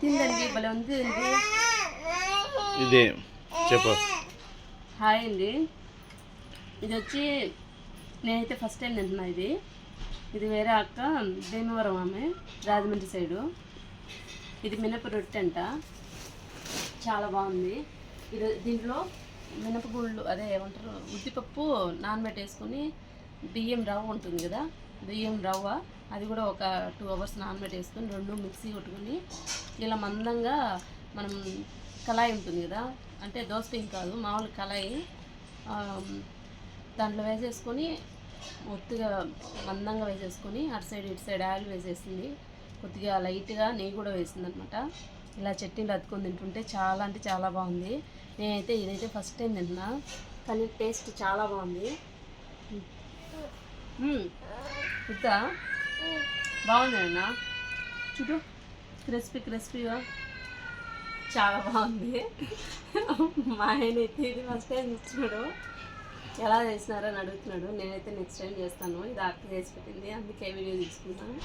ఇదేంటండి భలే ఉంది అండి. ఇదే చెప్పు. హాయ్ అండి. ఇది వచ్చి నేనైతే ఫస్ట్ టైం తింటున్నా. ఇది వేరే అక్క భీమవరం ఆమె రాజమండ్రి సైడు. ఇది మినప రొట్టె అంట, చాలా బాగుంది. దీంట్లో మినపగుళ్ళు అదే ఏమంటారు ఉద్దిపప్పు నానబెట్టేసుకొని బియ్యం రవ్వ ఉంటుంది కదా, బియ్యం రవ్వ అది కూడా ఒక 2 hours నానబెట్టేసుకొని రెండు మిక్సీ కొట్టుకొని ఇలా మందంగా మనం కళాయి ఉంటుంది కదా, అంటే దోశ పిండి కాదు మామూలు కళాయి, దాంట్లో వేసేసుకొని ఒత్తిగా మందంగా వేసేసుకొని అటు సైడ్ ఇటు సైడ్ ఆయిల్ వేసేసింది, కొద్దిగా లైట్గా నెయ్యి కూడా వేసింది అనమాట. ఇలా చట్నీలు అతుకొని తింటుంటే చాలా అంటే చాలా బాగుంది. నేనైతే ఇదైతే ఫస్ట్ టైం తింటున్నా, కానీ టేస్ట్ చాలా బాగుంది. ఇద్దా బాగుంది అన్న, చూడు క్రిస్పీగా చాలా బాగుంది. మా ఆయన అయితే ఇది ఫస్ట్ టైం ఇచ్చినాడు, ఎలా చేసినారని అడుగుతున్నాడు. నేనైతే నెక్స్ట్ టైం చేస్తాను. ఇది అక్క చేసి పెట్టింది, అందుకే వీడియో తీసుకున్నాను.